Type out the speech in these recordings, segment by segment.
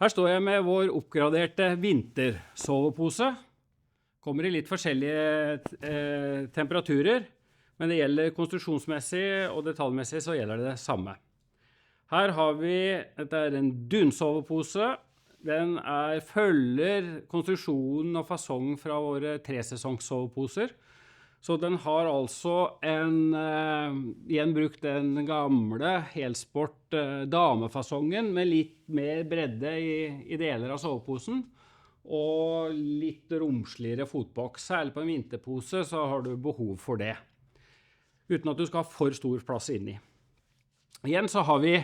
Her står jeg med vår oppgraderte vintersovepose. Kommer i litt forskjellige temperaturer, men det gjelder konstruksjonsmessig og detaljmessig så gjelder det samme. Her har vi, dette er en dunsovepose. Den følger konstruksjonen og fasong fra våre 3-sesongssoveposer. Så den har altså igjen brukt den gamle helsport damefasongen med litt mer bredde i deler av soveposen og litt romsligere fotboks. Særlig på en vinterpose så har du behov for det, uten at du skal ha for stor plass inni. Igjen så har vi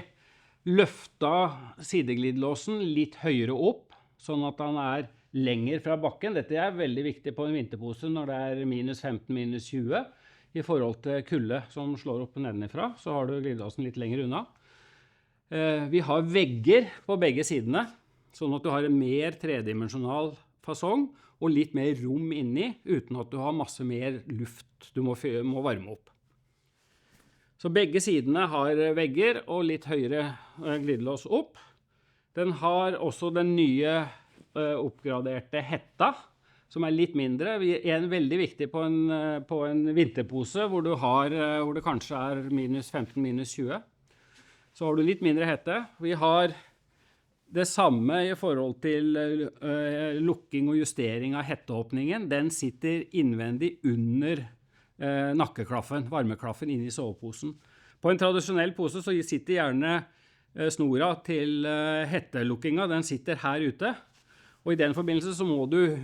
løftet sideglidelåsen litt høyere opp, sånn at den lenger fra bakken. Dette veldig viktig på en vinterpose når det minus 15, minus 20. I forhold til kulde som slår opp nedenifra, så har du glidelåsen litt lenger unna. Vi har vegger på begge sidene, sånn at du har en mer tredimensjonal fasong og litt mer rom inni, uten at du har masse mer luft du må varme opp. Så begge sidene har vegger og litt høyere glidelås opp. Den har også den nye oppgraderte hetta, som litt mindre. Veldig viktig på en vinterpose hvor det kanskje minus 15, minus 20. Så har du litt mindre hette. Vi har det samme i forhold til lukking og justering av hetteåpningen. Den sitter innvendig under nakkeklaffen, varmeklaffen inne i soveposen. På en tradisjonell pose så sitter gjerne snora til hettelukkinga, den sitter her ute. Og i den forbindelse så må du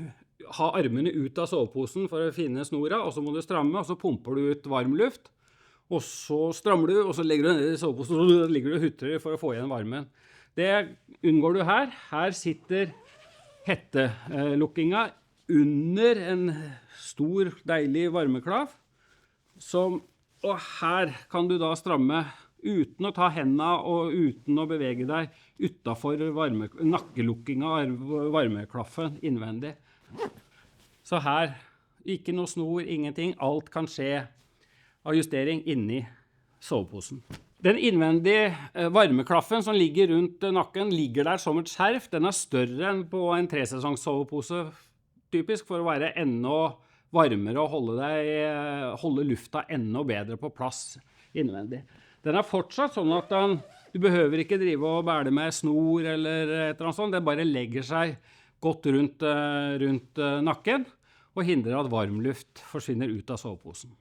ha armene ut av soveposen for å finne snora, og så må du stramme, og så pumper du ut varm luft, og så strammer du, og så legger du ned i soveposen, og så ligger du og hutrer for å få igjen varmen. Det unngår du her. Her sitter hettelukkinga under en stor, deilig varmeklaff, og her kan du da stramme uten å ta hendene og uten å bevege deg utenfor nakkelukkinga av varmeklaffen innvendig. Så her, ikke noe snor, ingenting. Alt kan skje av justering inni soveposen. Den innvendige varmeklaffen som ligger rundt nakken ligger der som et skjerf. Den større enn på en 3-sesongs sovepose, typisk for å være enda varmere og holde lufta enda bedre på plass innvendig. Den fortsatt sånn at du behøver ikke drive og bære med snor eller et eller annet sånt. Det bare legger seg godt rundt nakken og hindrer at varmluft forsvinner ut av soveposen.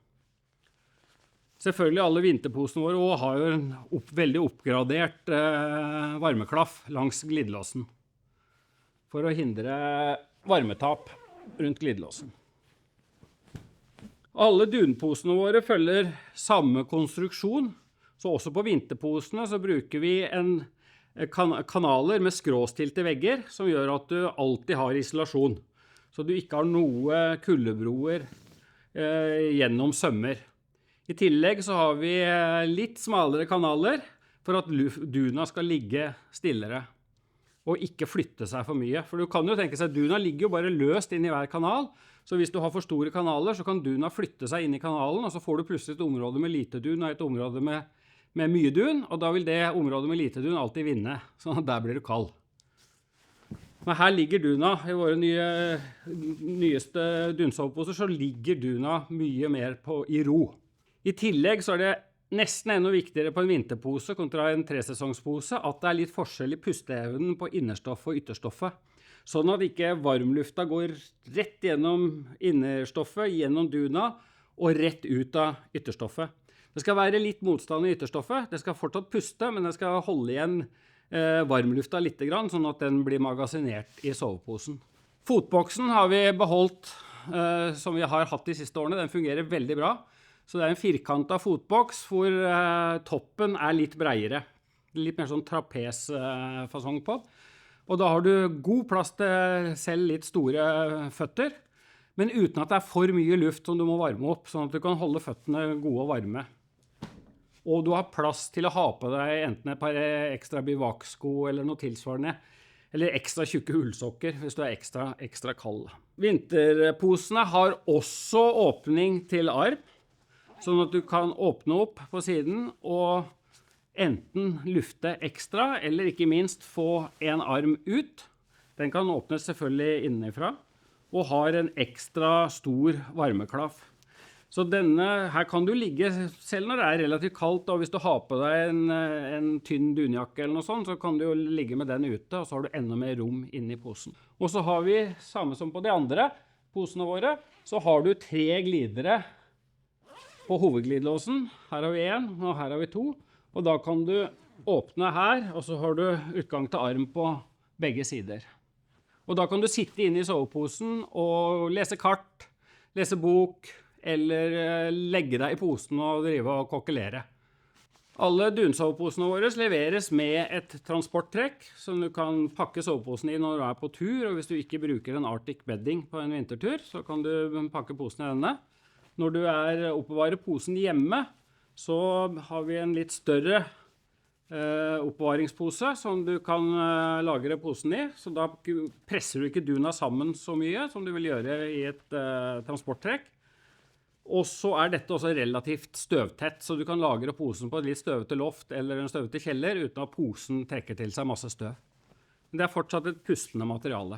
Selvfølgelig alle vinterposene våre har jo en veldig oppgradert varmeklaff langs glidelåsen for å hindre varmetap rundt glidelåsen. Alle dunposene våre følger samme konstruksjon, så også på vinterposene så bruker vi kanaler med skråstilte vegger som gjør at du alltid har isolasjon, så du ikke har noe kuldebroer gjennom sømmer. I tillegg så har vi litt smalere kanaler for at duna skal ligge stillere og ikke flytte seg for mye. For du kan jo tenke seg at duna ligger jo bare løst inn i hver kanal, så hvis du har for store kanaler så kan duna flytte seg inn i kanalen, og så får du plutselig et område med lite dun og et område med mye dun, og da vil det området med lite dun alltid vinne, sånn at der blir du kald. Men her ligger duna, i våre nyeste dunsoveposer, så ligger duna mye mer i ro. I tillegg så det nesten enda viktigere på en vinterpose kontra en 3-sesongspose at det litt forskjell i pusteevnen på innerstoffet og ytterstoffet. Sånn at ikke varmlufta går rett gjennom innerstoffet, gjennom duna og rett ut av ytterstoffet. Det skal være litt motstand i ytterstoffet, det skal fortsatt puste, men det skal holde igjen varmlufta litt grann, sånn at den blir magasinert i soveposen. Fotboksen har vi beholdt som vi har hatt de siste årene, den fungerer veldig bra. Så det en firkantet fotboks hvor toppen litt breiere. Litt mer sånn trapesfasong på. Og da har du god plass til selv litt store føtter, men uten at det for mye luft som du må varme opp, sånn at du kan holde føttene gode og varme. Og du har plass til å ha på deg enten et par ekstra bivaksko eller noe tilsvarende, eller ekstra tjukke ullsokker hvis du ekstra kald. Vinterposene har også åpning til arm, sånn at du kan åpne opp på siden og enten lufte ekstra, eller ikke minst få en arm ut. Den kan åpnes selvfølgelig innenfra, og har en ekstra stor varmeklaff. Så her kan du ligge, selv når det er relativt kaldt, og hvis du har på deg en tynn dunjakke eller noe sånt, så kan du jo ligge med den ute, og så har du enda mer rom inne i posen. Og så har vi, samme som på de andre posene våre, så har du 3 glidere på hovedglidelåsen. Her har vi 1, og her har vi 2. Og da kan du åpne her, og så har du utgang til arm på begge sider. Og da kan du sitte inne i soveposen og lese kart, lese bok, eller legge deg i posen og drive og kokkelere. Alle dunsoveposene våre leveres med et transporttrekk, som du kan pakke soveposen i når du er på tur, og hvis du ikke bruker en Arctic bedding på en vintertur, så kan du pakke posen i denne. Når du oppbevarer posen hjemme, så har vi en litt større oppbevaringspose som du kan lagre posen i, så da presser du ikke duna sammen så mye som du vil gjøre i et transporttrekk. Og så dette også relativt støvtett, så du kan lagre posen på et litt støvete loft eller en støvete kjeller uten at posen trekker til seg masse støv. Men det fortsatt et pustende materiale.